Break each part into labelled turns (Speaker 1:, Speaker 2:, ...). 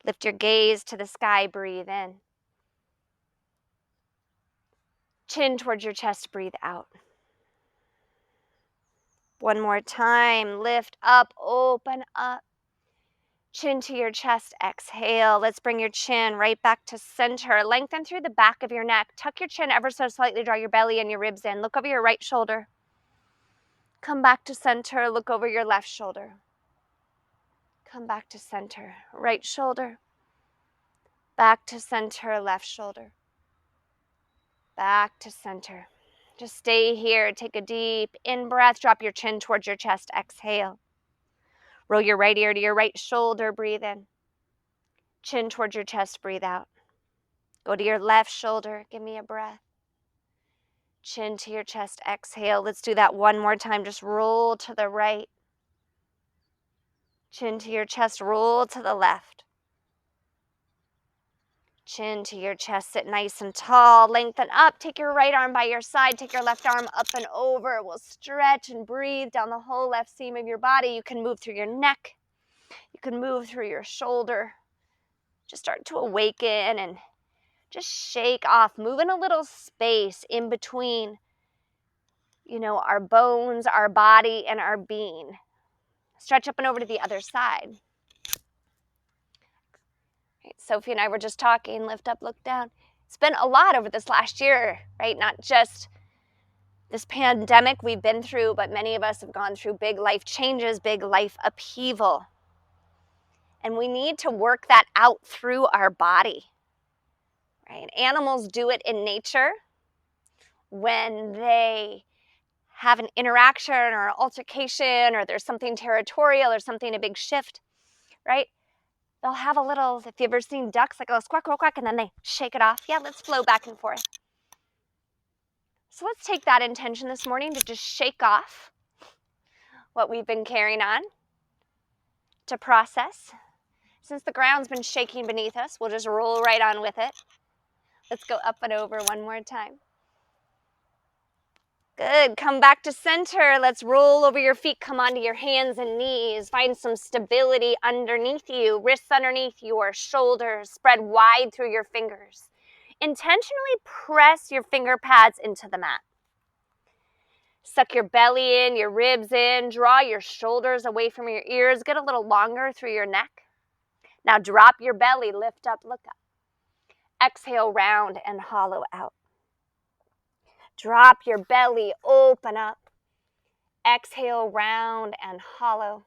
Speaker 1: Lift your gaze to the sky, breathe in. Chin towards your chest, breathe out. One more time, lift up, open up. Chin to your chest, exhale. Let's bring your chin right back to center. Lengthen through the back of your neck. Tuck your chin ever so slightly, draw your belly and your ribs in. Look over your right shoulder. Come back to center, look over your left shoulder. Come back to center, right shoulder. Back to center, left shoulder. Back to center. Just stay here. Take a deep in-breath. Drop your chin towards your chest. Exhale. Roll your right ear to your right shoulder. Breathe in. Chin towards your chest. Breathe out. Go to your left shoulder. Give me a breath. Chin to your chest. Exhale. Let's do that one more time. Just roll to the right. Chin to your chest. Roll to the left. Chin to your chest, sit nice and tall, lengthen up, take your right arm by your side, take your left arm up and over. We'll stretch and breathe down the whole left seam of your body. You can move through your neck, you can move through your shoulder. Just start to awaken and just shake off, move in a little space in between, our bones, our body, and our being. Stretch up and over to the other side. Sophie and I were just talking, lift up, look down. It's been a lot over this last year, right? Not just this pandemic we've been through, but many of us have gone through big life changes, big life upheaval. And we need to work that out through our body, right? Animals do it in nature when they have an interaction or an altercation or there's something territorial or something, a big shift, right? They'll have a little, if you've ever seen ducks, like a little squawk, quack, quack, and then they shake it off. Yeah, let's flow back and forth. So let's take that intention this morning to just shake off what we've been carrying on, to process. Since the ground's been shaking beneath us, we'll just roll right on with it. Let's go up and over one more time. Good, come back to center. Let's roll over your feet, come onto your hands and knees. Find some stability underneath you, wrists underneath your shoulders, spread wide through your fingers. Intentionally press your finger pads into the mat. Suck your belly in, your ribs in, draw your shoulders away from your ears, get a little longer through your neck. Now drop your belly, lift up, look up. Exhale, round and hollow out. Drop your belly, open up. Exhale, round and hollow.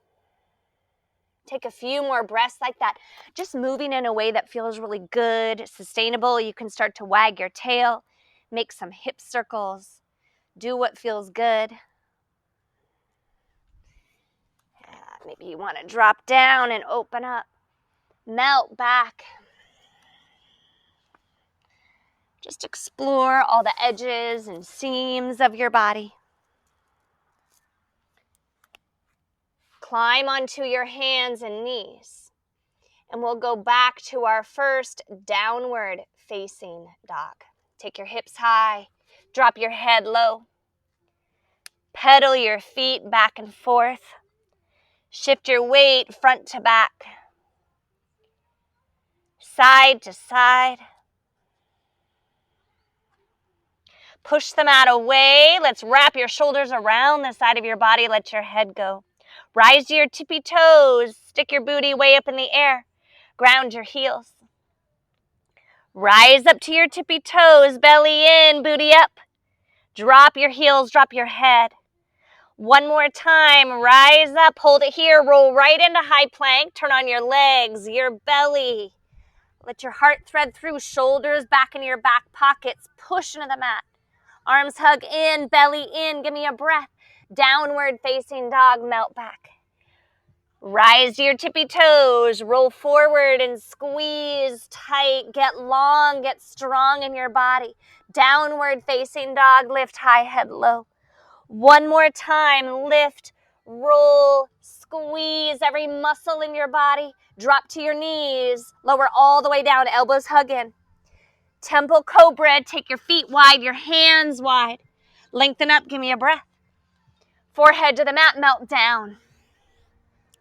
Speaker 1: Take a few more breaths like that, just moving in a way that feels really good, sustainable. You can start to wag your tail, make some hip circles, do what feels good. Maybe you want to drop down and open up, melt back. Just explore all the edges and seams of your body. Climb onto your hands and knees. And we'll go back to our first downward facing dog. Take your hips high, drop your head low. Pedal your feet back and forth. Shift your weight front to back, side to side. Push the mat away. Let's wrap your shoulders around the side of your body. Let your head go. Rise to your tippy toes. Stick your booty way up in the air. Ground your heels. Rise up to your tippy toes. Belly in, booty up. Drop your heels, drop your head. One more time. Rise up, hold it here. Roll right into high plank. Turn on your legs, your belly. Let your heart thread through. Shoulders back in your back pockets. Push into the mat. Arms hug in, belly in. Give me a breath. Downward facing dog, melt back. Rise to your tippy toes. Roll forward and squeeze tight. Get long, get strong in your body. Downward facing dog, lift high, head low. One more time. Lift, roll, squeeze every muscle in your body. Drop to your knees. Lower all the way down. Elbows hug in. Temple cobra, take your feet wide, your hands wide. Lengthen up, give me a breath. Forehead to the mat, melt down.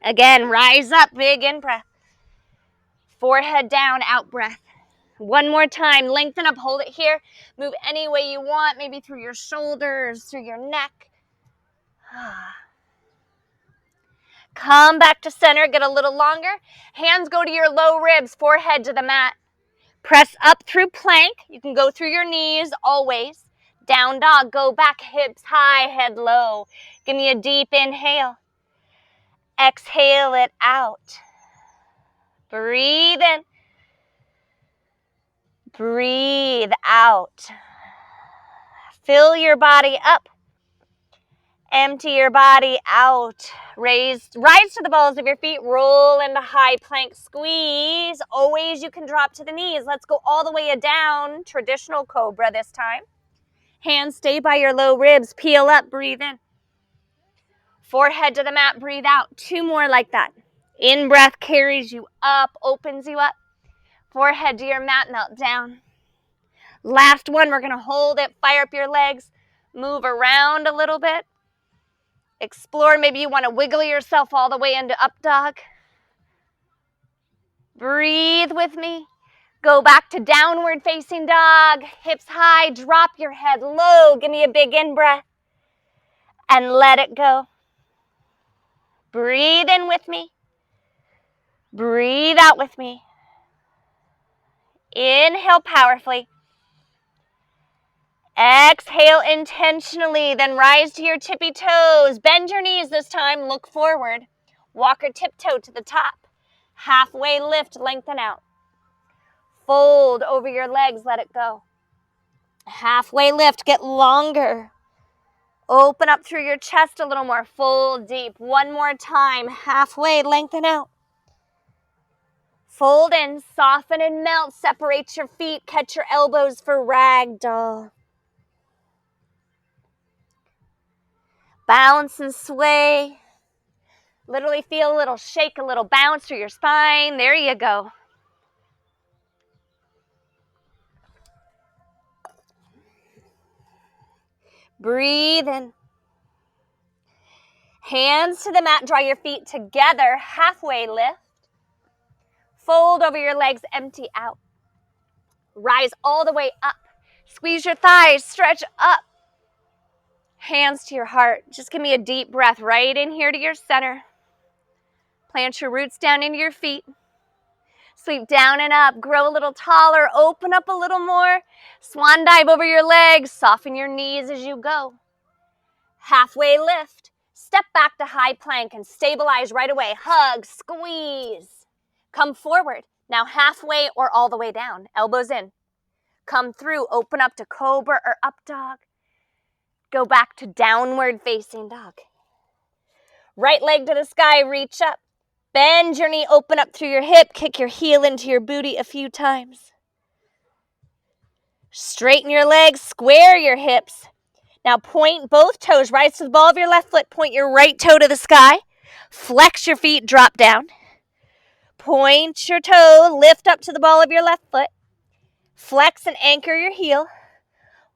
Speaker 1: Again, rise up, big in-breath. Forehead down, out breath. One more time, lengthen up, hold it here. Move any way you want, maybe through your shoulders, through your neck. Come back to center, get a little longer. Hands go to your low ribs, forehead to the mat. Press up through plank. You can go through your knees always. Down dog, go back, hips high, head low. Give me a deep inhale. Exhale it out. Breathe in. Breathe out. Fill your body up. Empty your body out. Rise to the balls of your feet. Roll into high plank. Squeeze. Always you can drop to the knees. Let's go all the way down. Traditional cobra this time. Hands stay by your low ribs. Peel up. Breathe in. Forehead to the mat. Breathe out. 2 more like that. In breath carries you up, opens you up. Forehead to your mat. Melt down. Last one. We're going to hold it. Fire up your legs. Move around a little bit. Explore, maybe you want to wiggle yourself all the way into up dog. Breathe with me. Go back to downward facing dog. Hips high, drop your head low. Give me a big in-breath. And let it go. Breathe in with me. Breathe out with me. Inhale powerfully. Exhale intentionally, then rise to your tippy toes. Bend your knees this time, look forward. Walk or tiptoe to the top. Halfway lift, lengthen out. Fold over your legs, let it go. Halfway lift, get longer. Open up through your chest a little more, fold deep. One more time, halfway, lengthen out. Fold in, soften and melt, separate your feet, catch your elbows for ragdoll. Bounce and sway. Literally feel a little shake, a little bounce through your spine. There you go. Breathe in. Hands to the mat, draw your feet together, halfway lift. Fold over your legs, empty out. Rise all the way up. Squeeze your thighs, stretch up. Hands to your heart. Just give me a deep breath right in here to your center. Plant your roots down into your feet. Sweep down and up. Grow a little taller. Open up a little more. Swan dive over your legs. Soften your knees as you go. Halfway lift. Step back to high plank and stabilize right away. Hug, squeeze. Come forward. Now halfway or all the way down. Elbows in. Come through. Open up to cobra or up dog. Go back to downward facing dog. Right leg to the sky. Reach up. Bend your knee. Open up through your hip. Kick your heel into your booty a few times. Straighten your legs. Square your hips. Now point both toes, rise to the ball of your left foot, point your right toe to the sky, flex your feet, drop down. Point your toe, lift up to the ball of your left foot, flex and anchor your heel.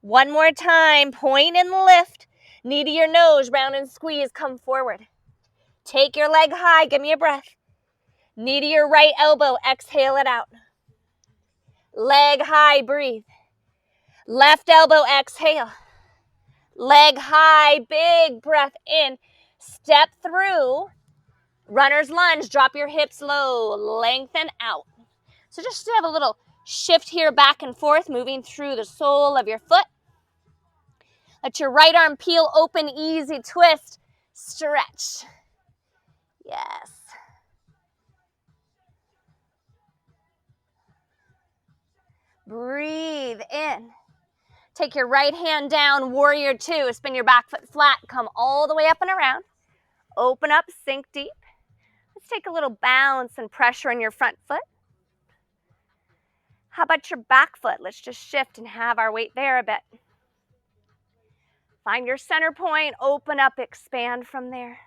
Speaker 1: One more time, point and lift, knee to your nose, round and squeeze, come forward. Take your leg high, give me a breath. Knee to your right elbow, exhale it out. Leg high, breathe. Left elbow, exhale. Leg high, big breath in. Step through. Runner's lunge. Drop your hips low. Lengthen out. So just to have a little shift here back and forth, moving through the sole of your foot. Let your right arm peel open, easy twist. Stretch. Yes. Breathe in. Take your right hand down, warrior 2. Spin your back foot flat. Come all the way up and around. Open up, sink deep. Let's take a little bounce and pressure in your front foot. How about your back foot? Let's just shift and have our weight there a bit. Find your center point. Open up, expand from there.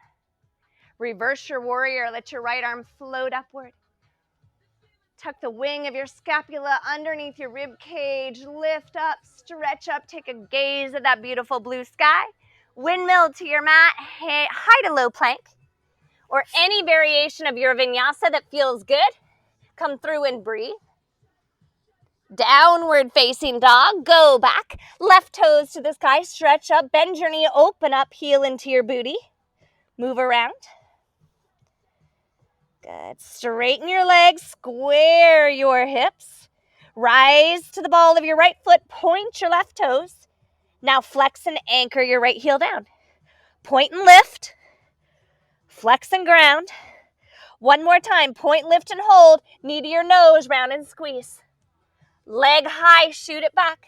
Speaker 1: Reverse your warrior. Let your right arm float upward. Tuck the wing of your scapula underneath your rib cage. Lift up, stretch up, take a gaze at that beautiful blue sky. Windmill to your mat, high to low plank, or any variation of your vinyasa that feels good. Come through and breathe. Downward facing dog, go back. Left toes to the sky, stretch up, bend your knee, open up, heel into your booty. Move around. Good. Straighten your legs, square your hips. Rise to the ball of your right foot, point your left toes. Now flex and anchor your right heel down. Point and lift. Flex and ground. One more time, point, lift, and hold. Knee to your nose, round and squeeze. Leg high, shoot it back.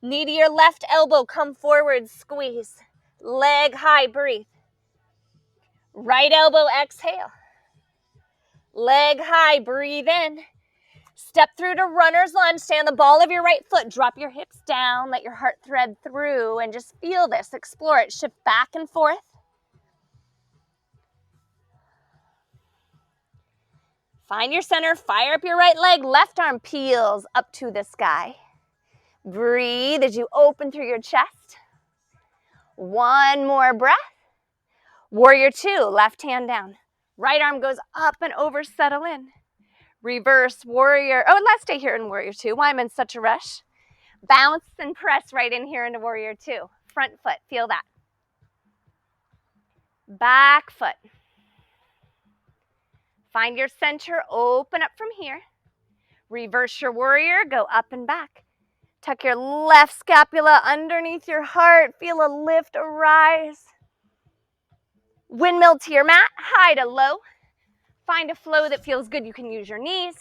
Speaker 1: Knee to your left elbow, come forward, squeeze. Leg high, breathe. Right elbow, exhale. Leg high, breathe in. Step through to runner's lunge, stay on the ball of your right foot. Drop your hips down, let your heart thread through, and just feel this, explore it. Shift back and forth. Find your center, fire up your right leg, left arm peels up to the sky. Breathe as you open through your chest. One more breath. Warrior two, left hand down. Right arm goes up and over, settle in. Reverse warrior. Oh, let's stay here in warrior two. Why am I in such a rush? Bounce and press right in here into warrior two. Front foot, feel that. Back foot. Find your center, open up from here. Reverse your warrior, go up and back. Tuck your left scapula underneath your heart. Feel a lift, a rise. Windmill to your mat, high to low. Find a flow that feels good. You can use your knees.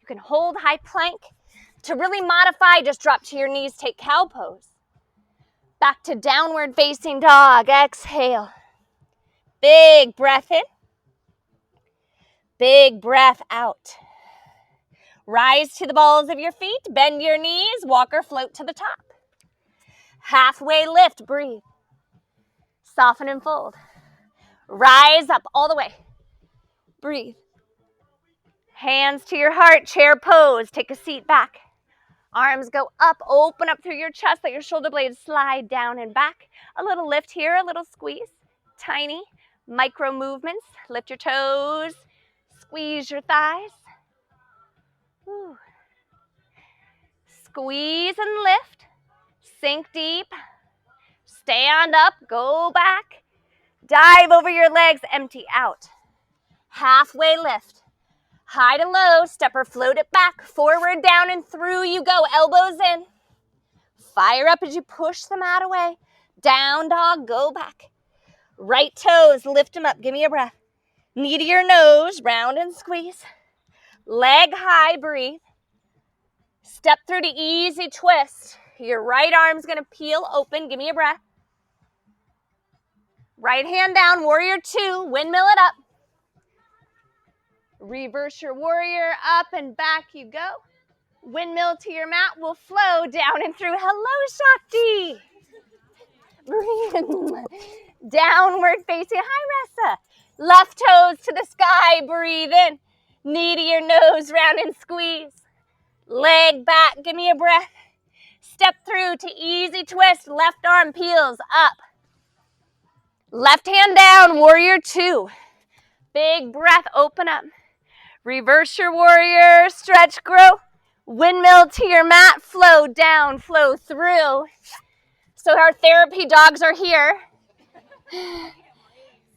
Speaker 1: You can hold high plank. To really modify, just drop to your knees, take cow pose. Back to downward facing dog, exhale. Big breath in. Big breath out. Rise to the balls of your feet, bend your knees, walk or float to the top. Halfway lift, breathe. Soften and fold. Rise up all the way. Breathe. Hands to your heart, chair pose, take a seat back. Arms go up, open up through your chest, let your shoulder blades slide down and back. A little lift here, a little squeeze. Tiny micro movements. Lift your toes, squeeze your thighs. Whew. Squeeze and lift. Sink deep. Stand up, go back. Dive over your legs, empty out. Halfway lift. High to low, step or float it back. Forward, down, and through you go. Elbows in. Fire up as you push the mat away. Down dog, go back. Right toes, lift them up. Give me a breath. Knee to your nose, round and squeeze. Leg high, breathe. Step through to easy twist. Your right arm's going to peel open. Give me a breath. Right hand down, warrior two. Windmill it up. Reverse your warrior, up and back you go. Windmill to your mat will flow down and through. Hello, Shakti. Breathe. Downward facing. Hi, Ressa. Left toes to the sky. Breathe in. Knee to your nose, round and squeeze. Leg back. Give me a breath. Step through to easy twist. Left arm peels up. Left hand down, warrior two. Big breath, open up. Reverse your warrior, stretch, grow. Windmill to your mat, flow down, flow through. So our therapy dogs are here.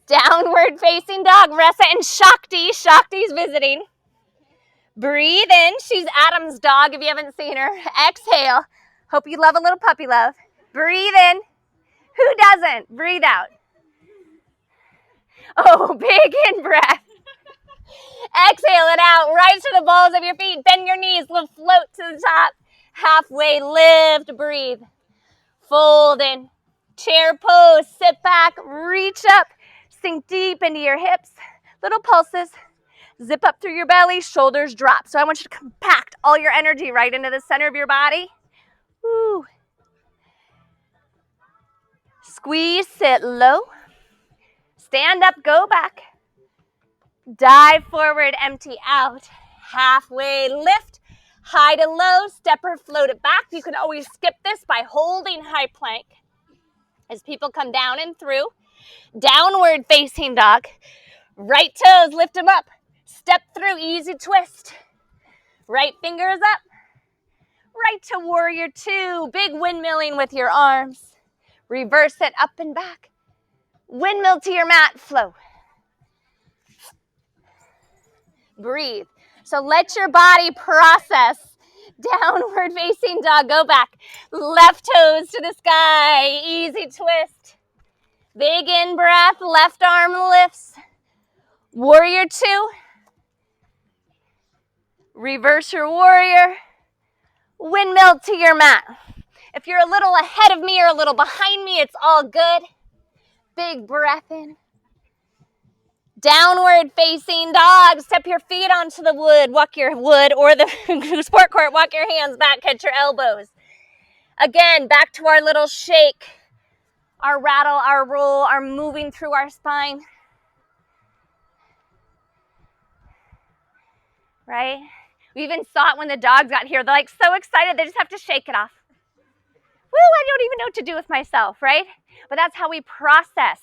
Speaker 1: Downward facing dog, Ressa and Shakti. Shakti's visiting. Breathe in. She's Adam's dog if you haven't seen her. Exhale. Hope you love a little puppy love. Breathe in. Who doesn't? Breathe out. Oh, big in breath. Exhale it out. Rise to the balls of your feet. Bend your knees. Float to the top. Halfway lift. Breathe. Fold in. Chair pose. Sit back. Reach up. Sink deep into your hips. Little pulses. Zip up through your belly. Shoulders drop. So I want you to compact all your energy right into the center of your body. Woo. Squeeze. Sit low. Stand up. Go back. Dive forward, empty out. Halfway lift, high to low, step or float it back. You can always skip this by holding high plank as people come down and through. Downward facing dog. Right toes, lift them up. Step through, easy twist. Right fingers up. Right to warrior two. Big windmilling with your arms. Reverse it up and back. Windmill to your mat, flow. Breathe. So let your body process. Downward facing dog, go back. Left toes to the sky, easy twist. Big in breath, left arm lifts. Warrior two. Reverse your warrior. Windmill to your mat. If you're a little ahead of me or a little behind me, it's all good. Big breath in. Downward facing dog. Step your feet onto the wood. Walk your wood or the sport court. Walk your hands back. Catch your elbows. Again, back to our little shake. Our rattle, our roll, our moving through our spine. Right? We even saw it when the dogs got here. They're like so excited. They just have to shake it off. Woo, I don't even know what to do with myself, right? But that's how we process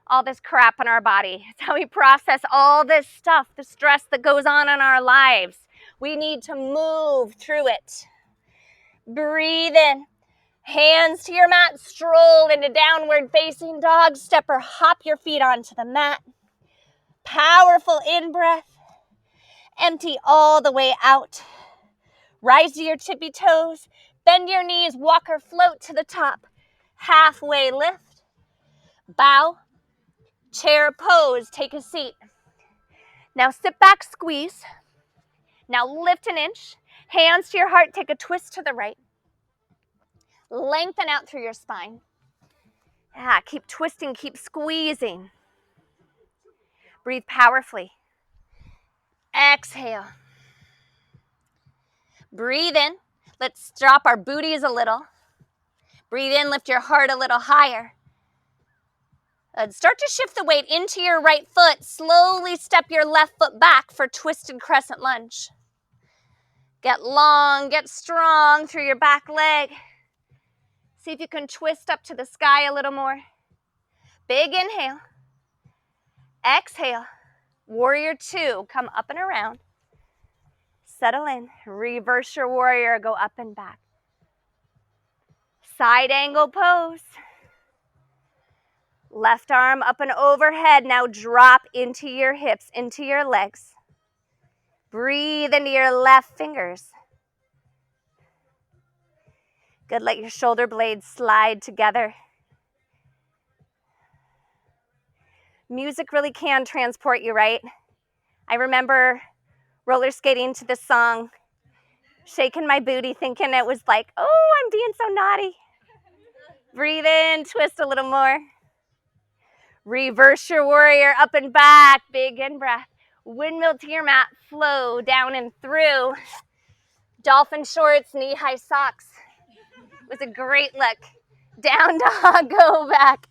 Speaker 1: all this crap in our body. It's how we process all this stuff, the stress that goes on in our lives. We need to move through it. Breathe in. Hands to your mat, stroll into downward facing dog. Step or hop your feet onto the mat. Powerful in-breath. Empty all the way out. Rise to your tippy toes. Bend your knees, walk or float to the top. Halfway lift. Bow. Chair pose, take a seat. Now sit back, squeeze. Now lift an inch. Hands to your heart, take a twist to the right. Lengthen out through your spine. Yeah, keep twisting, keep squeezing. Breathe powerfully. Exhale. Breathe in. Let's drop our booties a little. Breathe in, lift your heart a little higher. Start to shift the weight into your right foot. Slowly step your left foot back for twisted crescent lunge. Get long, get strong through your back leg. See if you can twist up to the sky a little more. Big inhale. Exhale. Warrior two, come up and around. Settle in. Reverse your warrior, go up and back. Side angle pose. Left arm up and overhead. Now drop into your hips, into your legs. Breathe into your left fingers. Good, let your shoulder blades slide together. Music really can transport you, right? I remember roller skating to this song, shaking my booty, thinking it was like, oh, I'm being so naughty. Breathe in, twist a little more. Reverse your warrior, up and back, big in-breath. Windmill to your mat, flow down and through. Dolphin shorts, knee-high socks. It was a great look. Down dog, go back.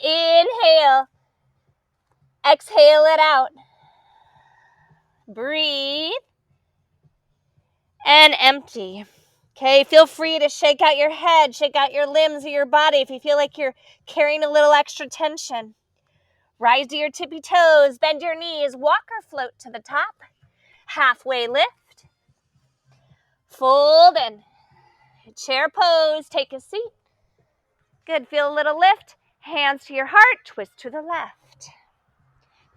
Speaker 1: Inhale. Exhale it out. Breathe. And empty. Okay, feel free to shake out your head, shake out your limbs or your body if you feel like you're carrying a little extra tension. Rise to your tippy toes, bend your knees, walk or float to the top. Halfway lift. Fold in. Chair pose, take a seat. Good, feel a little lift. Hands to your heart, twist to the left.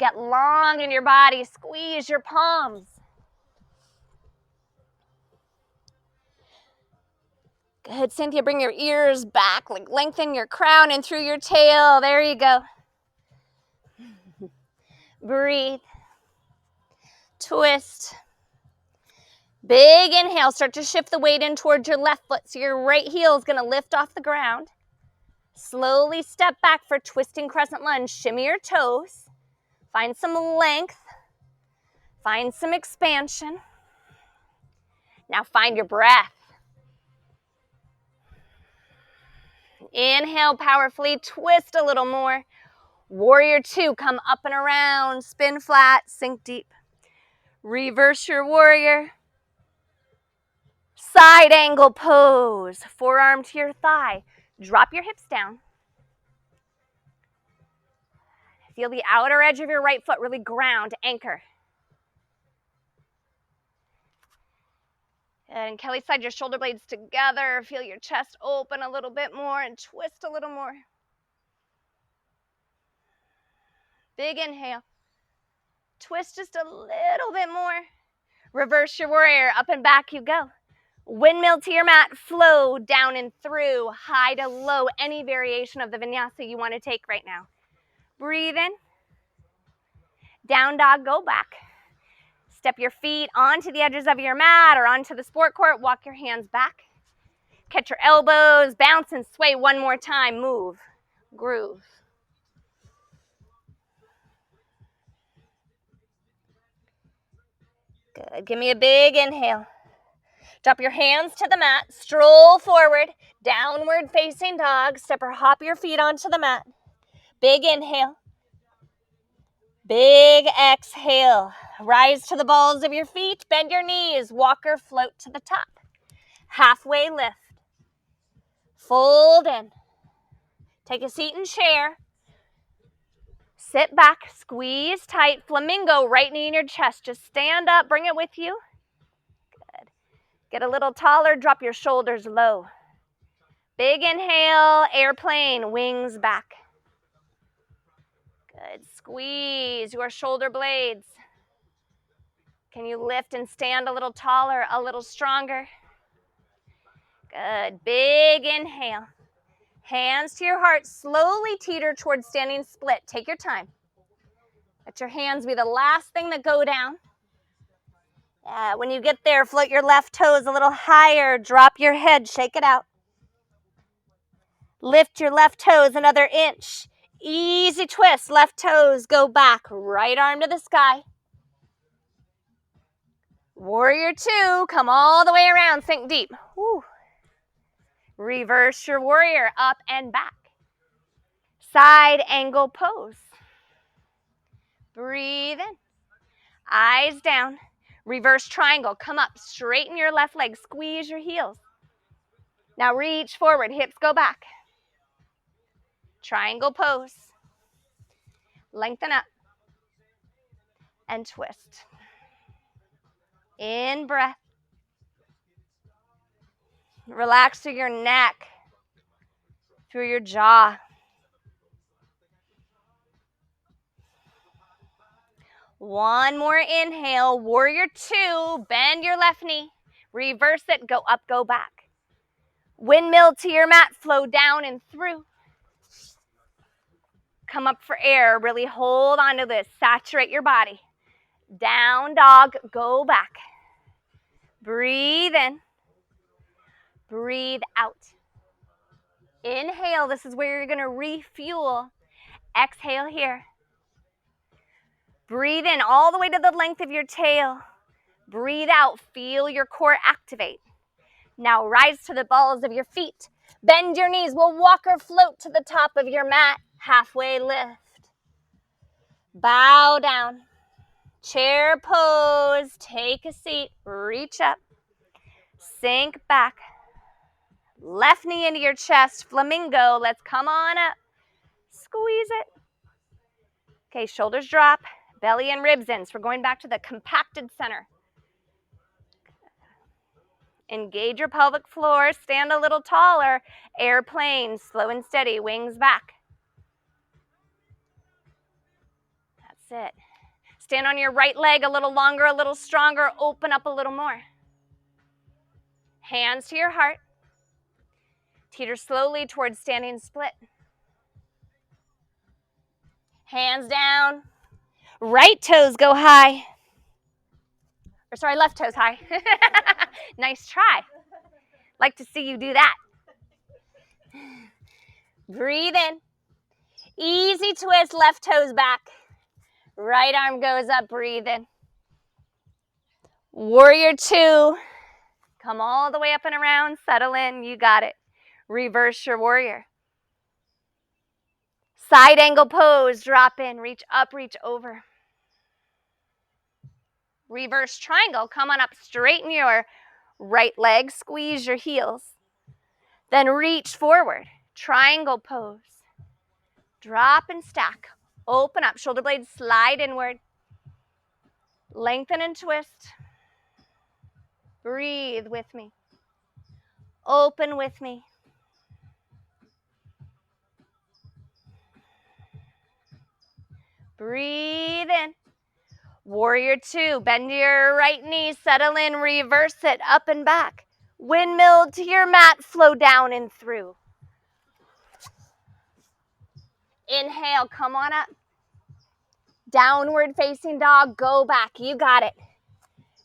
Speaker 1: Get long in your body, squeeze your palms. Good, Cynthia, bring your ears back, like lengthen your crown and through your tail. There you go. Breathe. Twist. Big inhale, start to shift the weight in towards your left foot so your right heel is gonna lift off the ground. Slowly step back for twisting crescent lunge. Shimmy your toes. Find some length. Find some expansion. Now find your breath. Inhale powerfully, twist a little more. Warrior two, come up and around, spin flat, sink deep. Reverse your warrior. Side angle pose, forearm to your thigh. Drop your hips down. Feel the outer edge of your right foot really ground, anchor. And Kelly side your shoulder blades together. Feel your chest open a little bit more and twist a little more. Big inhale. Twist just a little bit more. Reverse your warrior. Up and back you go. Windmill to your mat. Flow down and through. High to low. Any variation of the vinyasa you want to take right now. Breathe in. Down dog, go back. Step your feet onto the edges of your mat or onto the sport court. Walk your hands back. Catch your elbows, bounce and sway one more time. Move, groove. Good, give me a big inhale. Drop your hands to the mat, stroll forward, downward facing dog. Step or hop your feet onto the mat. Big inhale. Big exhale. Rise to the balls of your feet, bend your knees, walk or float to the top. Halfway lift. Fold in. Take a seat and chair. Sit back, squeeze tight, flamingo, right knee in your chest. Just stand up, bring it with you. Good. Get a little taller, drop your shoulders low. Big inhale, airplane, wings back. Good, squeeze your shoulder blades. Can you lift and stand a little taller, a little stronger? Good, big inhale. Hands to your heart, slowly teeter towards standing split. Take your time. Let your hands be the last thing that go down. When you get there, float your left toes a little higher. Drop your head, shake it out. Lift your left toes another inch. Easy twist, left toes go back. Right arm to the sky. Warrior two, come all the way around, sink deep. Woo. Reverse your warrior, up and back. Side angle pose. Breathe in. Eyes down. Reverse triangle, come up, straighten your left leg, squeeze your heels. Now reach forward, hips go back. Triangle pose. Lengthen up and twist. In breath. Relax through your neck, through your jaw. One more inhale, warrior two, bend your left knee. Reverse it, go up, go back. Windmill to your mat, flow down and through. Come up for air, really hold on to this, saturate your body. Down dog, go back. Breathe in. Breathe out. Inhale, this is where you're gonna refuel. Exhale here. Breathe in all the way to the length of your tail. Breathe out, feel your core activate. Now rise to the balls of your feet. Bend your knees, we'll walk or float to the top of your mat. Halfway lift. Bow down. Chair pose, take a seat, reach up. Sink back. Left knee into your chest, flamingo, let's come on up. Squeeze it. Okay, shoulders drop, belly and ribs in. So we're going back to the compacted center. Engage your pelvic floor, stand a little taller. Airplane, slow and steady, wings back. That's it. Stand on your right leg a little longer, a little stronger, open up a little more. Hands to your heart. Teeter slowly towards standing split. Hands down. Right toes go high. Or sorry, left toes high. Nice try. Like to see you do that. Breathe in. Easy twist, left toes back. Right arm goes up, breathe in. Warrior two. Come all the way up and around, settle in, you got it. Reverse your warrior. Side angle pose, drop in, reach up, reach over. Reverse triangle, come on up, straighten your right leg, squeeze your heels. Then reach forward, triangle pose. Drop and stack, open up, shoulder blades slide inward. Lengthen and twist. Breathe with me. Open with me. Breathe in. Warrior 2, bend your right knee, settle in, reverse it, up and back. Windmill to your mat, flow down and through. Inhale, come on up. Downward facing dog, go back, you got it.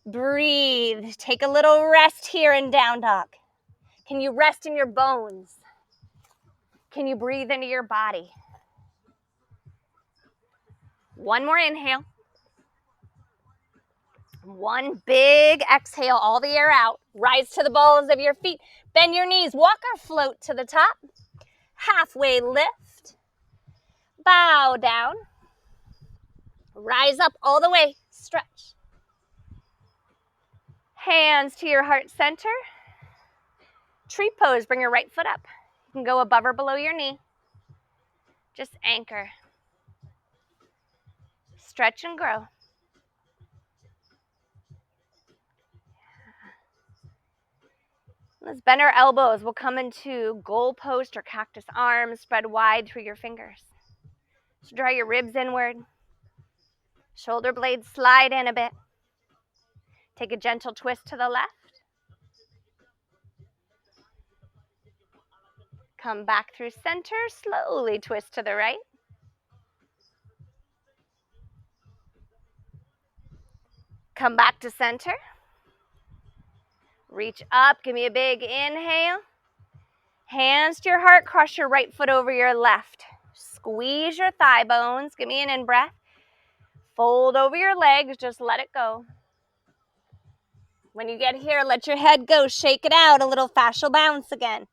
Speaker 1: Breathe, take a little rest here in down dog. Can you rest in your bones? Can you breathe into your body? One more inhale. One big exhale, all the air out. Rise to the balls of your feet. Bend your knees, walk or float to the top. Halfway lift. Bow down. Rise up all the way, stretch. Hands to your heart center. Tree pose, bring your right foot up. You can go above or below your knee. Just anchor. Stretch and grow. Let's bend our elbows. We'll come into goal post or cactus arms. Spread wide through your fingers. So draw your ribs inward. Shoulder blades slide in a bit. Take a gentle twist to the left. Come back through center. Slowly twist to the right. Come back to center. Reach up. Give me a big inhale. Hands to your heart. Cross your right foot over your left. Squeeze your thigh bones. Give me an in-breath. Fold over your legs. Just let it go. When you get here, let your head go. Shake it out. A little fascial bounce again.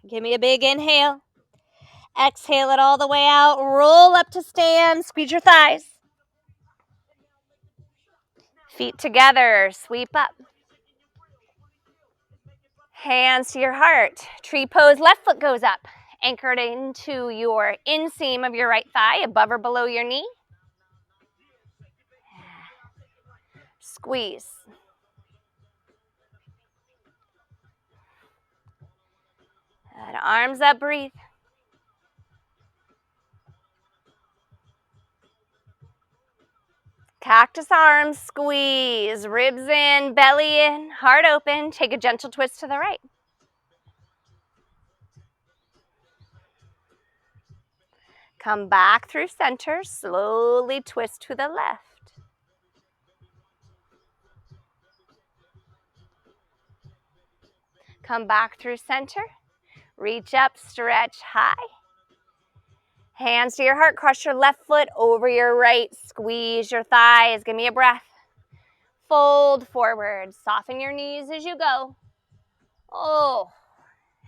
Speaker 1: Give me a big inhale. Exhale it all the way out. Roll up to stand. Squeeze your thighs. Feet together. Sweep up. Hands to your heart. Tree pose. Left foot goes up. Anchored into your inseam of your right thigh, above or below your knee. Squeeze. Good. Arms up. Breathe. Cactus arms, squeeze, ribs in, belly in, heart open. Take a gentle twist to the right. Come back through center, slowly twist to the left. Come back through center, reach up, stretch high. Hands to your heart, cross your left foot over your right, squeeze your thighs, give me a breath. Fold forward, soften your knees as you go. Oh,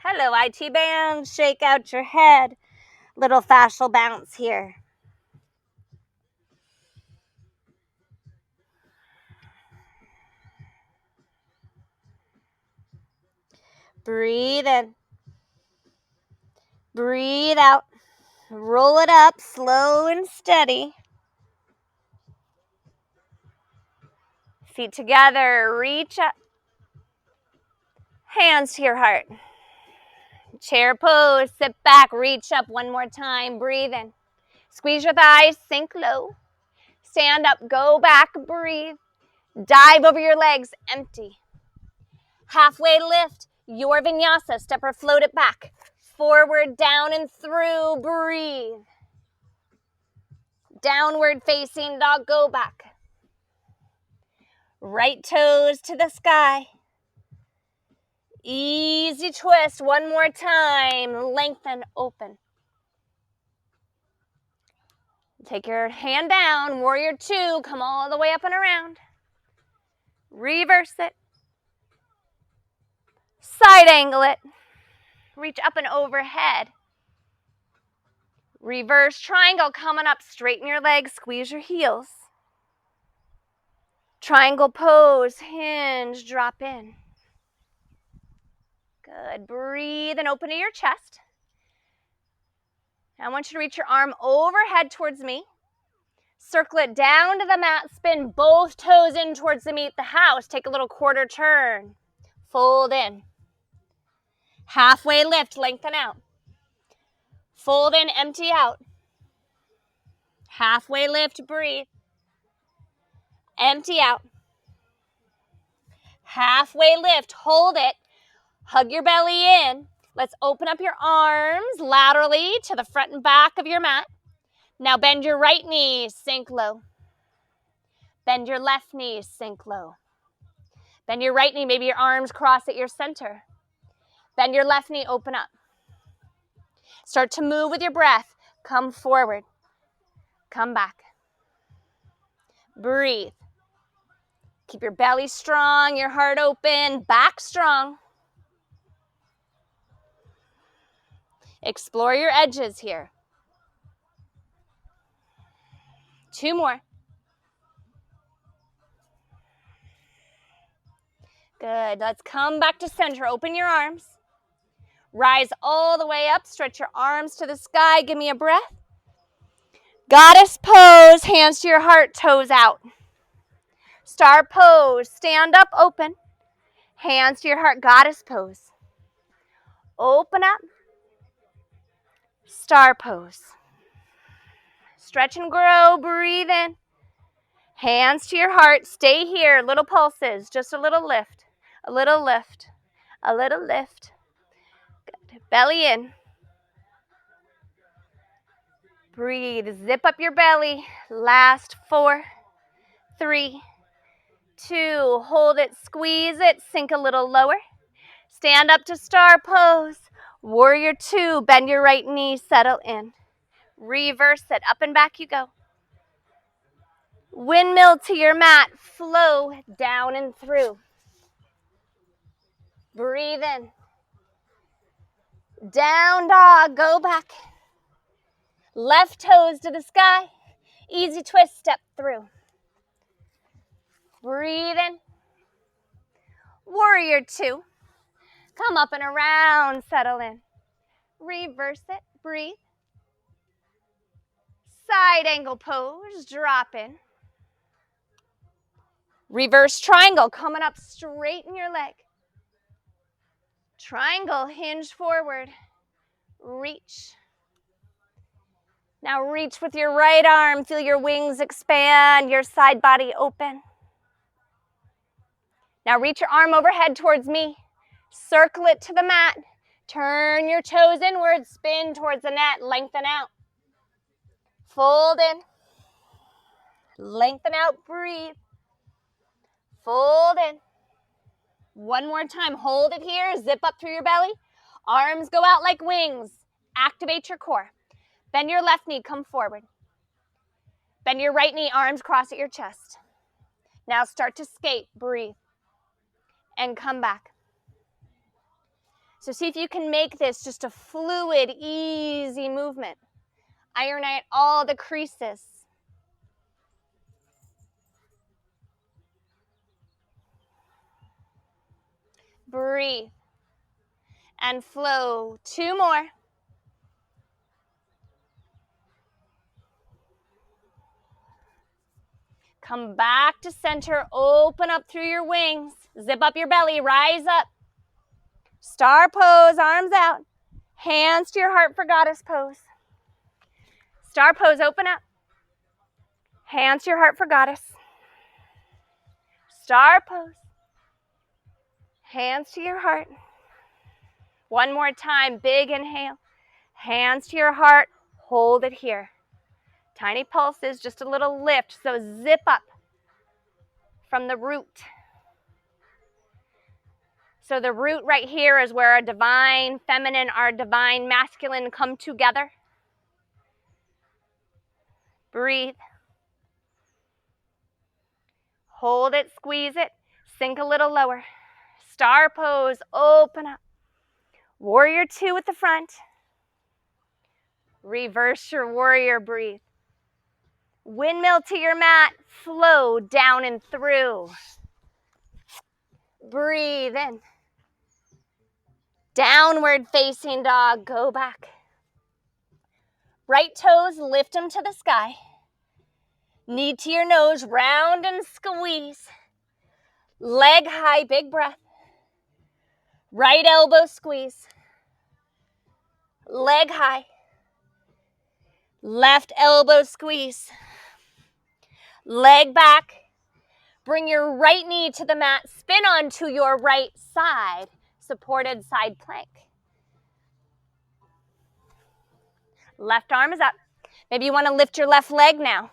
Speaker 1: hello IT band, shake out your head. Little fascial bounce here. Breathe in. Breathe out. Roll it up, slow and steady. Feet together, reach up. Hands to your heart. Chair pose, sit back, reach up one more time, breathe in. Squeeze your thighs, sink low. Stand up, go back, breathe. Dive over your legs, empty. Halfway lift, your vinyasa, step or float it back. Forward, down and through, breathe. Downward facing dog, go back. Right toes to the sky. Easy twist, one more time. Lengthen, open. Take your hand down, warrior 2, come all the way up and around. Reverse it. Side angle it. Reach up and overhead. Reverse triangle, coming up, straighten your legs, squeeze your heels. Triangle pose, hinge, drop in. Good. Good. Breathe and open to your chest. Now I want you to reach your arm overhead towards me. Circle it down to the mat. Spin both toes in towards the meet the house. Take a little quarter turn. Fold in. Halfway lift, lengthen out. Fold in, empty out. Halfway lift, breathe. Empty out. Halfway lift, hold it. Hug your belly in. Let's open up your arms laterally to the front and back of your mat. Now bend your right knee, sink low. Bend your left knee, sink low. Bend your right knee, maybe your arms cross at your center. Bend your left knee, open up. Start to move with your breath. Come forward. Come back. Breathe. Keep your belly strong, your heart open, back strong. Explore your edges here. 2 more. Good. Let's come back to center. Open your arms. Rise all the way up. Stretch your arms to the sky. Give me a breath. Goddess pose. Hands to your heart, toes out. Star pose. Stand up, open. Hands to your heart, goddess pose. Open up. Star pose. Stretch and grow. Breathe in. Hands to your heart. Stay here. Little pulses. Just a little lift. A little lift. A little lift. Good. Belly in. Breathe. Zip up your belly. Last 4, 3, 2. Hold it. Squeeze it. Sink a little lower. Stand up to star pose. Warrior 2. Bend your right knee. Settle in. Reverse it. Up and back you go. Windmill to your mat. Flow down and through. Breathe in. Down dog. Go back. Left toes to the sky. Easy twist. Step through. Breathe in. Warrior 2. Come up and around. Settle in. Reverse it. Breathe. Side angle pose. Drop in. Reverse triangle. Coming up, straighten your leg. Triangle, hinge forward. Reach. Now reach with your right arm. Feel your wings expand, your side body open. Now reach your arm overhead towards me. Circle it to the mat. Turn your toes inward. Spin towards the net. Lengthen out. Fold in. Lengthen out. Breathe. Fold in. One more time. Hold it here. Zip up through your belly. Arms go out like wings. Activate your core. Bend your left knee. Come forward. Bend your right knee. Arms cross at your chest. Now start to skate. Breathe. And come back. So see if you can make this just a fluid, easy movement. Iron out all the creases. Breathe. And flow. 2 more. Come back to center. Open up through your wings. Zip up your belly. Rise up. Star pose. Arms out. Hands to your heart for goddess pose. Star pose. Open up. Hands to your heart for goddess. Star pose. Hands to your heart. One more time. Big inhale. Hands to your heart. Hold it here. Tiny pulses, just a little lift. So zip up from the root. So the root right here is where our divine feminine, our divine masculine come together. Breathe. Hold it, squeeze it, sink a little lower. Star pose, open up. Warrior 2 at the front. Reverse your warrior, breathe. Windmill to your mat, flow down and through. Breathe in. Downward facing dog, go back. Right toes, lift them to the sky. Knee to your nose, round and squeeze. Leg high, big breath. Right elbow squeeze. Leg high. Left elbow squeeze. Leg back. Bring your right knee to the mat. Spin onto your right side. Supported side plank. Left arm is up. Maybe you want to lift your left leg now.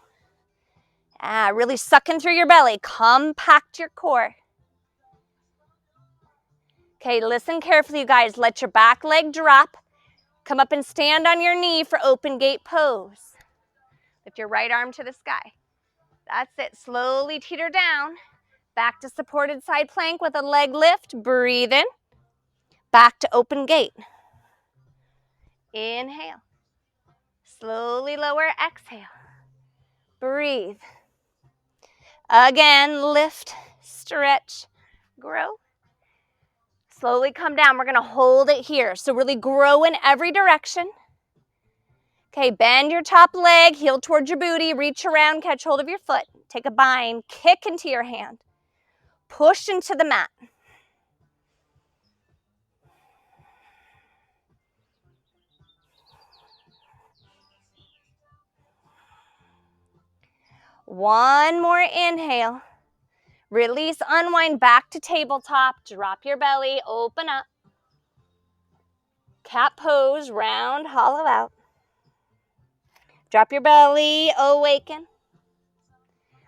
Speaker 1: Really sucking through your belly. Compact your core. Okay, listen carefully, you guys. Let your back leg drop. Come up and stand on your knee for open gate pose. Lift your right arm to the sky. That's it. Slowly teeter down. Back to supported side plank with a leg lift. Breathe in. Back to open gate. Inhale. Slowly lower. Exhale. Breathe. Again, lift, stretch, grow. Slowly come down. We're going to hold it here. So really grow in every direction. Okay, bend your top leg, heel towards your booty, reach around, catch hold of your foot. Take a bind, kick into your hand. Push into the mat. One more inhale. Release, unwind, back to tabletop. Drop your belly, open up. Cat pose, round, hollow out. Drop your belly, awaken.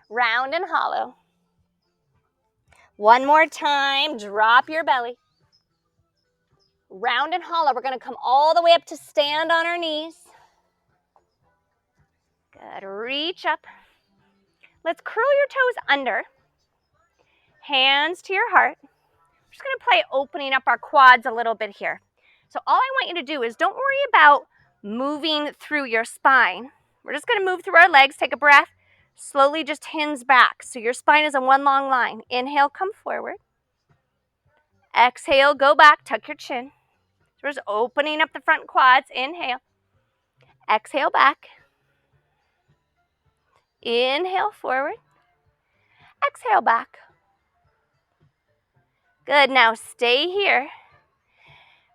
Speaker 1: Round and hollow. One more time, drop your belly. Round and hollow. We're going to come all the way up to stand on our knees. Good, reach up. Let's curl your toes under. Hands to your heart. We're just going to play opening up our quads a little bit here. So all I want you to do is don't worry about moving through your spine. We're just going to move through our legs. Take a breath. Slowly just hinge back. So your spine is in one long line. Inhale, come forward. Exhale, go back, tuck your chin. So we're just opening up the front quads. Inhale. Exhale, back. Inhale, forward. Exhale, back. Good, now stay here.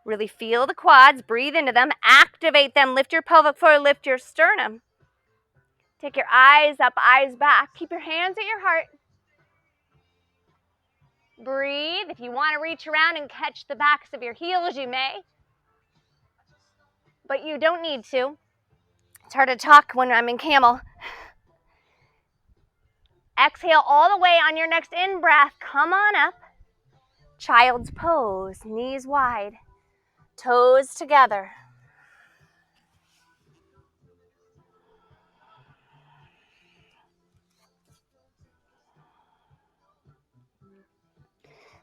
Speaker 1: Really feel the quads, breathe into them, activate them, lift your pelvic floor, lift your sternum. Take your eyes up, eyes back. Keep your hands at your heart. Breathe. If you want to reach around and catch the backs of your heels, you may. But you don't need to. It's hard to talk when I'm in camel. Exhale all the way on your next in-breath. Come on up. Child's pose, knees wide, toes together.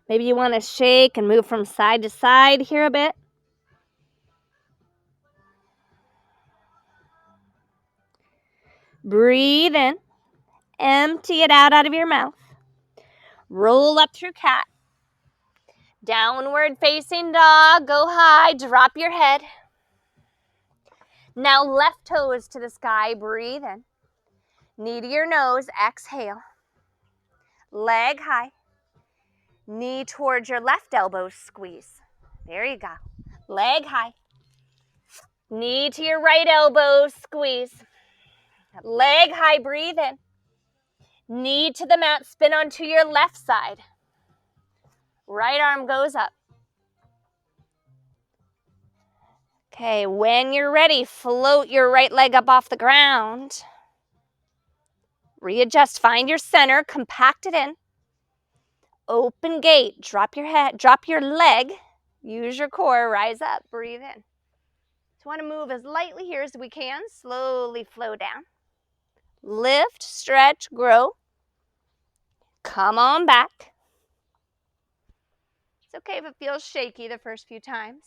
Speaker 1: Maybe you want to shake and move from side to side here a bit. Breathe in. Empty it out of your mouth. Roll up through cat. Downward facing dog. Go high. Drop your head. Now left toes to the sky. Breathe in. Knee to your nose. Exhale. Leg high. Knee towards your left elbow. Squeeze. There you go. Leg high. Knee to your right elbow. Squeeze. Leg high. Breathe in. Knee to the mat. Spin onto your left side. Right arm goes up. Okay, when you're ready, float your right leg up off the ground. Readjust, find your center, compact it in. Open gate, drop your head, drop your leg, use your core, rise up, breathe in. So want to move as lightly here as we can, slowly flow down. Lift, stretch, grow. Come on back. It's okay if it feels shaky the first few times.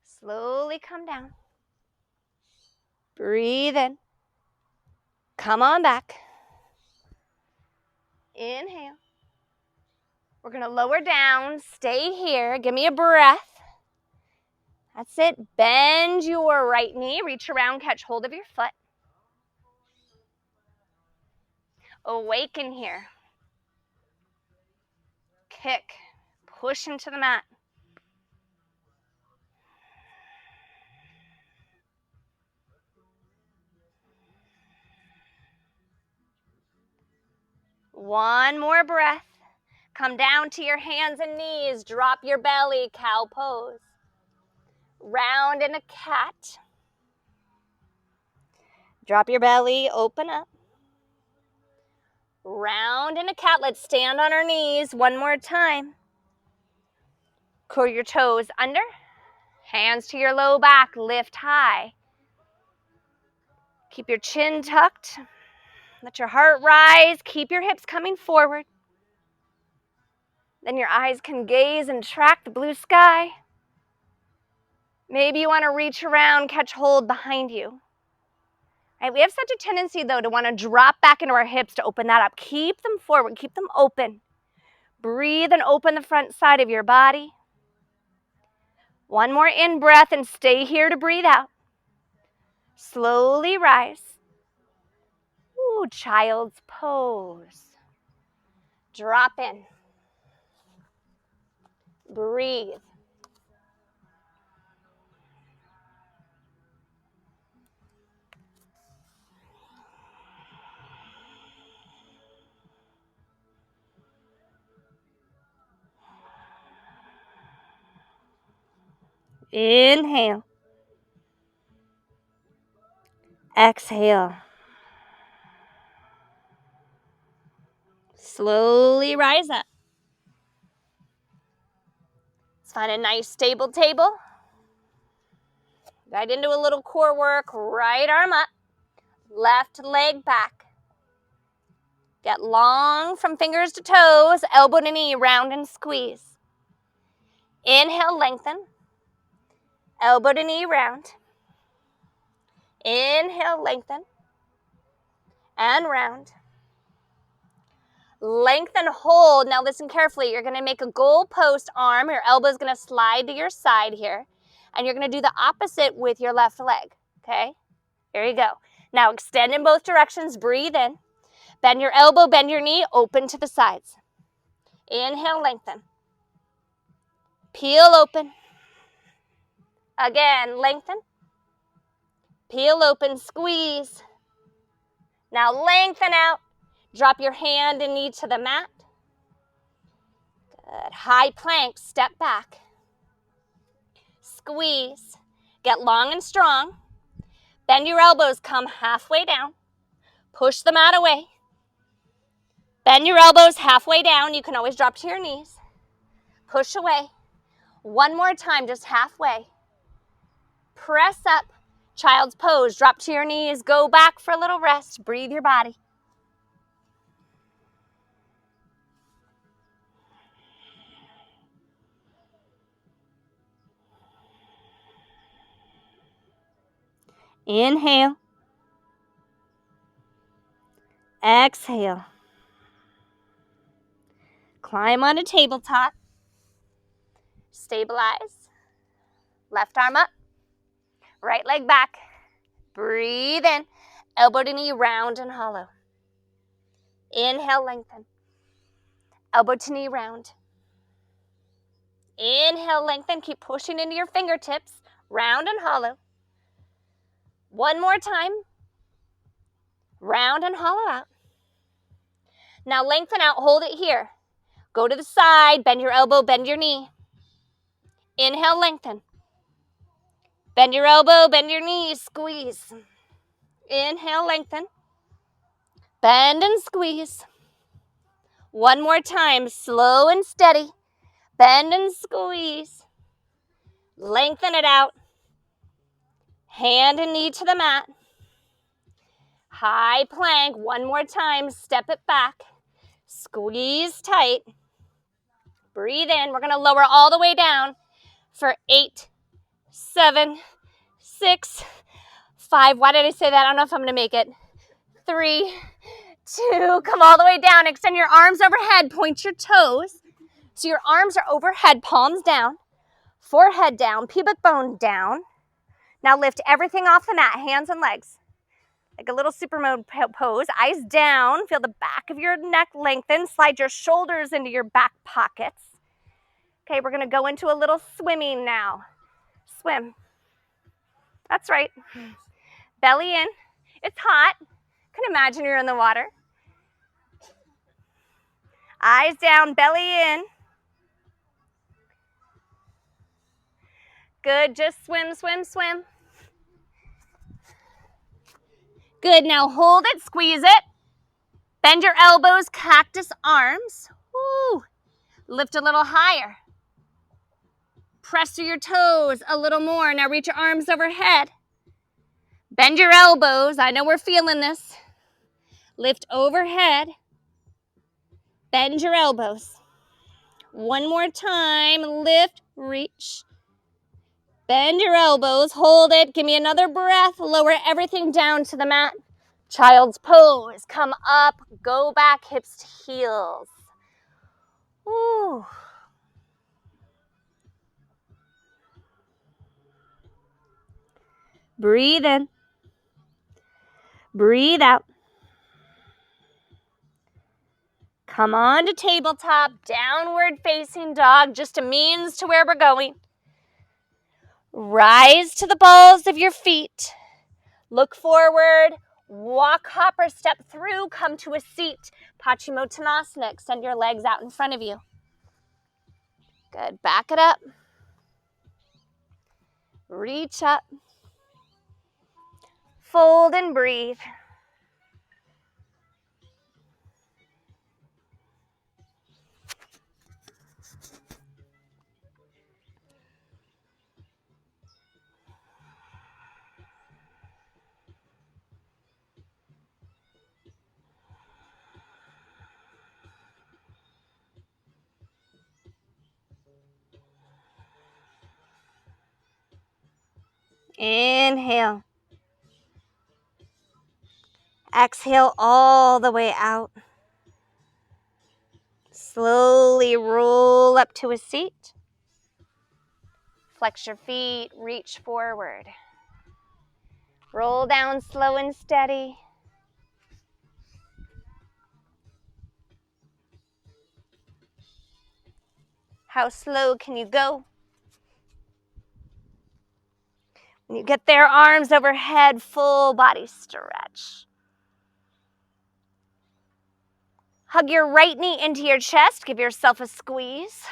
Speaker 1: Slowly come down. Breathe in. Come on back. Inhale. We're going to lower down. Stay here. Give me a breath. That's it. Bend your right knee. Reach around, catch hold of your foot. Awaken here. Kick. Push into the mat. One more breath. Come down to your hands and knees. Drop your belly, cow pose. Round in a cat. Drop your belly, open up. Round in a cat. Let's stand on our knees one more time. Curl your toes under. Hands to your low back, lift high. Keep your chin tucked. Let your heart rise. Keep your hips coming forward. Then your eyes can gaze and track the blue sky. Maybe you want to reach around, catch hold behind you. Right, we have such a tendency, though, to want to drop back into our hips to open that up. Keep them forward. Keep them open. Breathe and open the front side of your body. One more in-breath and stay here to breathe out. Slowly rise. Ooh, child's pose. Drop in. Breathe. Inhale. Exhale. Slowly rise up. Let's find a nice stable table. Right into a little core work. Right arm up. Left leg back. Get long from fingers to toes. Elbow to knee, round and squeeze. Inhale, lengthen. Elbow to knee, round. Inhale, lengthen. And round. Lengthen, hold. Now listen carefully. You're going to make a goalpost arm. Your elbow is going to slide to your side here. And you're going to do the opposite with your left leg. Okay? There you go. Now extend in both directions. Breathe in. Bend your elbow, bend your knee, open to the sides. Inhale, lengthen. Peel open. Again, lengthen. Peel open, squeeze. Now lengthen out. Drop your hand and knee to the mat. Good. High plank, step back. Squeeze. Get long and strong. Bend your elbows, come halfway down. Push the mat away. Bend your elbows halfway down. You can always drop to your knees. Push away. One more time, just halfway. Press up. Child's pose. Drop to your knees. Go back for a little rest. Breathe your body. Inhale. Exhale. Climb on a tabletop. Stabilize. Left arm up. Right leg back. Breathe in. Elbow to knee, round and hollow. Inhale, lengthen. Elbow to knee, round. Inhale, lengthen. Keep pushing into your fingertips, round and hollow. One more time. Round and hollow out. Now lengthen out, hold it here. Go to the side, bend your elbow, bend your knee. Inhale, lengthen. Bend your elbow, bend your knee, squeeze. Inhale, lengthen. Bend and squeeze. One more time, slow and steady. Bend and squeeze. Lengthen it out. Hand and knee to the mat. High plank, one more time, step it back. Squeeze tight. Breathe in. We're going to lower all the way down for 8, 7, 6, 5. Why did I say that? I don't know if I'm going to make it. 3, 2. Come all the way down. Extend your arms overhead. Point your toes. So your arms are overhead, palms down. Forehead down, pubic bone down. Now lift everything off the mat, hands and legs. Like a little supermode pose, eyes down, feel the back of your neck lengthen, slide your shoulders into your back pockets. Okay, we're gonna go into a little swimming now. Swim. That's right. Belly in. It's hot. You can imagine you're in the water. Eyes down, belly in. Good, just swim, swim, swim. Good, now hold it, squeeze it. Bend your elbows, cactus arms. Woo. Lift a little higher. Press through your toes a little more. Now reach your arms overhead. Bend your elbows. I know we're feeling this. Lift overhead. Bend your elbows. One more time. Lift, reach. Bend your elbows. Hold it. Give me another breath. Lower everything down to the mat. Child's pose. Come up. Go back. Hips to heels. Ooh. Breathe in. Breathe out. Come on to tabletop, downward facing dog, just a means to where we're going. Rise to the balls of your feet. Look forward, walk, hop, or step through, come to a seat. Paschimottanasana, extend your legs out in front of you. Good, back it up. Reach up. Fold and breathe. Inhale. Exhale all the way out. Slowly roll up to a seat. Flex your feet, reach forward. Roll down slow and steady. How slow can you go? When you get there, arms overhead, full body stretch. Hug your right knee into your chest. Give yourself a squeeze.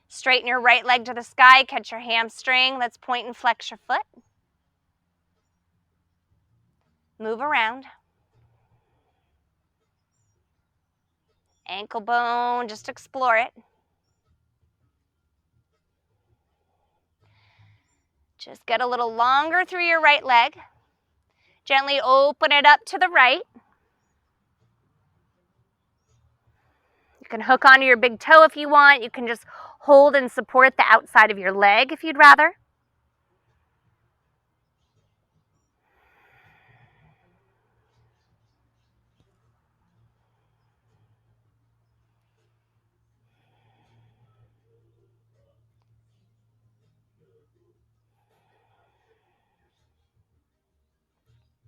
Speaker 1: Straighten your right leg to the sky. Catch your hamstring. Let's point and flex your foot. Move around. Ankle bone, just explore it. Just get a little longer through your right leg. Gently open it up to the right. You can hook onto your big toe if you want. You can just hold and support the outside of your leg if you'd rather.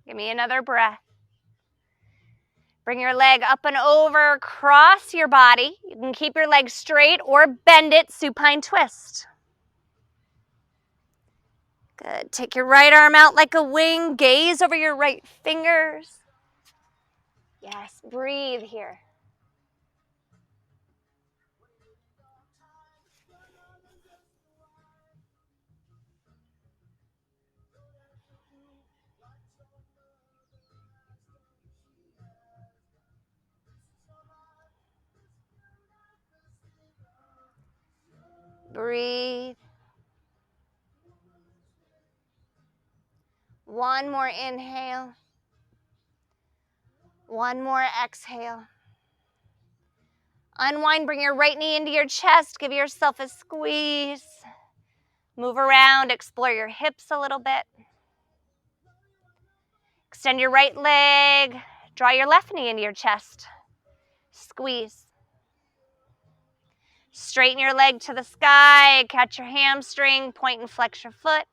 Speaker 1: Give me another breath. Bring your leg up and over, cross your body. You can keep your leg straight or bend it, supine twist. Good. Take your right arm out like a wing. Gaze over your right fingers. Yes, breathe here. Breathe. One more inhale. One more exhale. Unwind, bring your right knee into your chest. Give yourself a squeeze. Move around, explore your hips a little bit. Extend your right leg. Draw your left knee into your chest. Squeeze. Straighten your leg to the sky, catch your hamstring, point and flex your foot,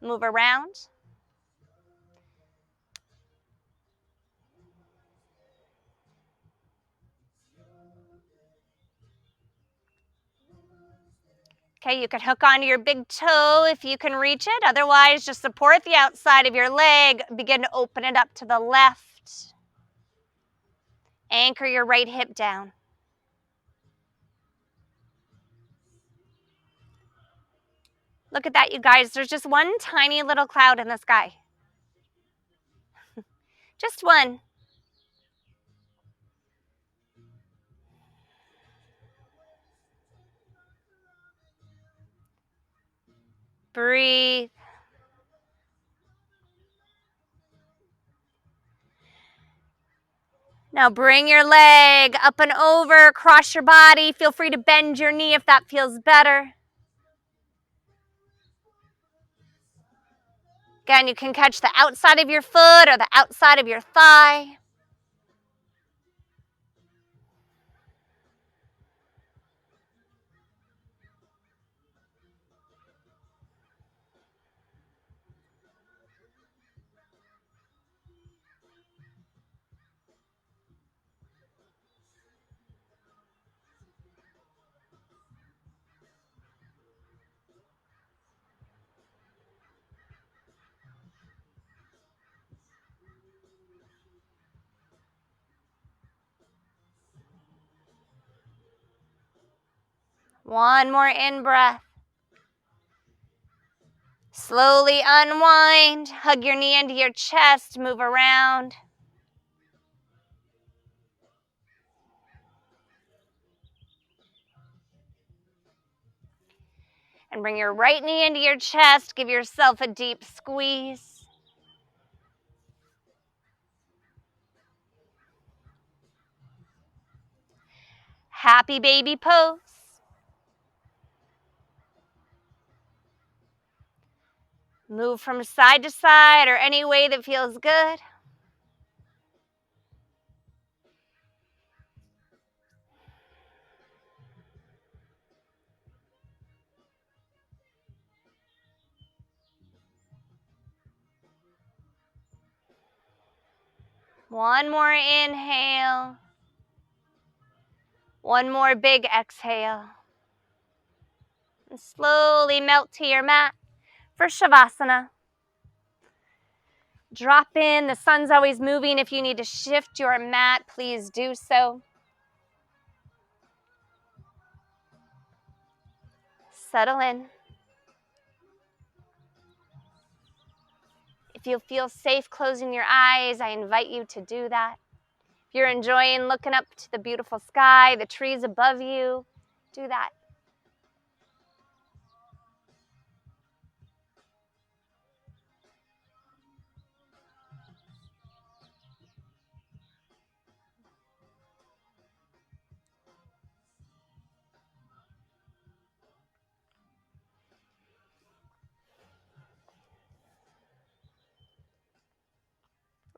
Speaker 1: move around. Okay, you can hook onto your big toe if you can reach it. Otherwise, just support the outside of your leg. Begin to open it up to the left. Anchor your right hip down. Look at that, you guys. There's just one tiny little cloud in the sky. Just one. Breathe. Now bring your leg up and over, cross your body. Feel free to bend your knee if that feels better. Again, you can catch the outside of your foot or the outside of your thigh. One more in-breath. Slowly unwind. Hug your knee into your chest. Move around. And bring your right knee into your chest. Give yourself a deep squeeze. Happy baby pose. Move from side to side or any way that feels good. One more inhale. One more big exhale. And slowly melt to your mat for Shavasana. Drop in. The sun's always moving. If you need to shift your mat, please do so. Settle in. If you feel safe closing your eyes, I invite you to do that. If you're enjoying looking up to the beautiful sky, the trees above you, do that.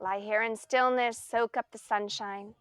Speaker 1: Lie here in stillness, soak up the sunshine.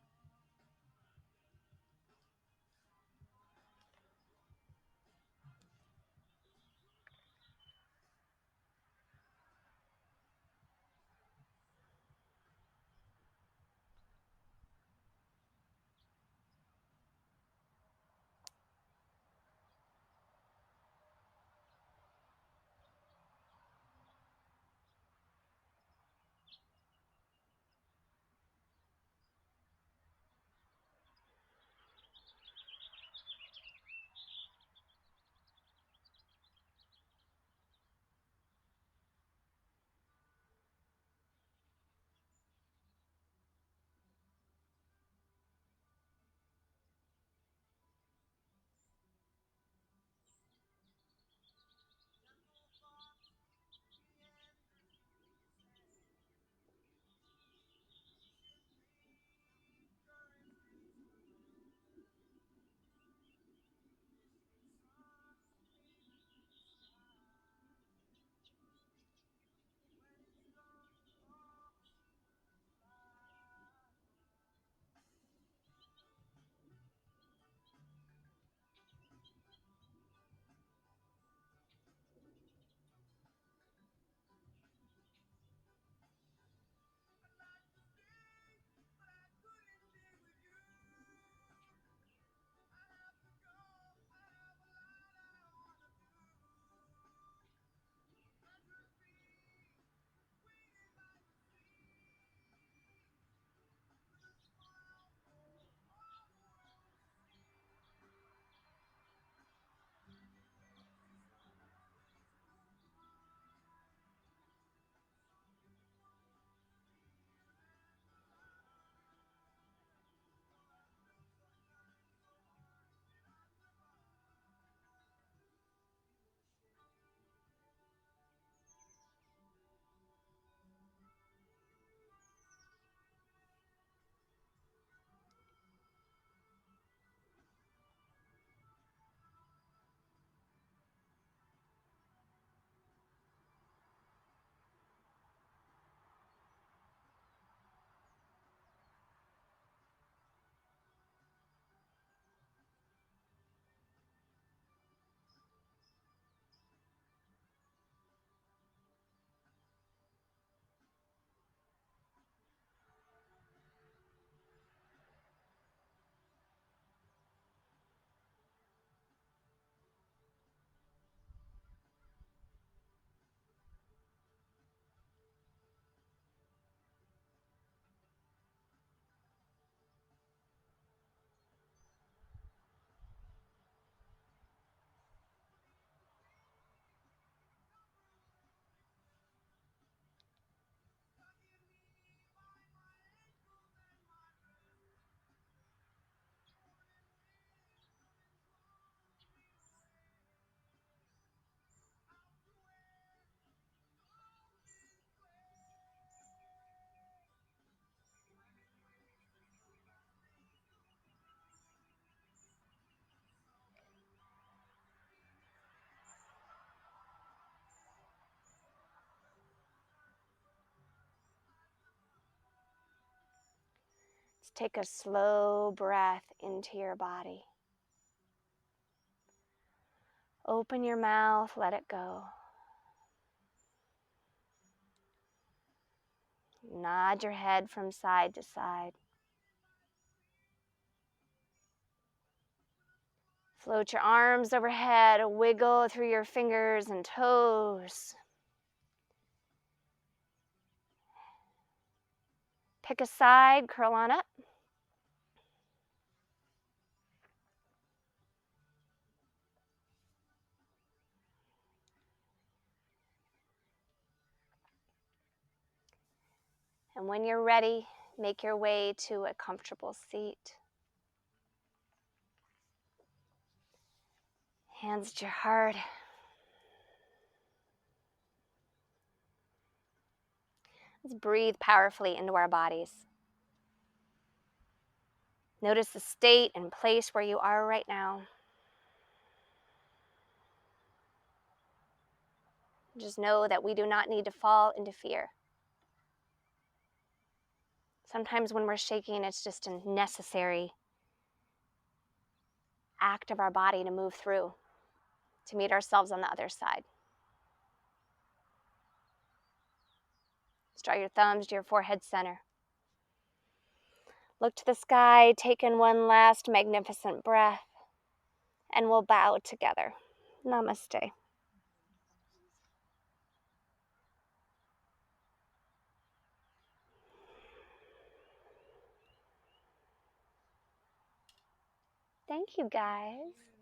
Speaker 1: Let's take a slow breath into your body. Open your mouth, let it go. Nod your head from side to side. Float your arms overhead, wiggle through your fingers and toes. Pick a side, curl on up. And when you're ready, make your way to a comfortable seat. Hands at your heart. Let's breathe powerfully into our bodies. Notice the state and place where you are right now. Just know that we do not need to fall into fear. Sometimes when we're shaking, it's just a necessary act of our body to move through, to meet ourselves on the other side. Let's draw your thumbs to your forehead center. Look to the sky, take in one last magnificent breath, and we'll bow together. Namaste. Thank you, guys.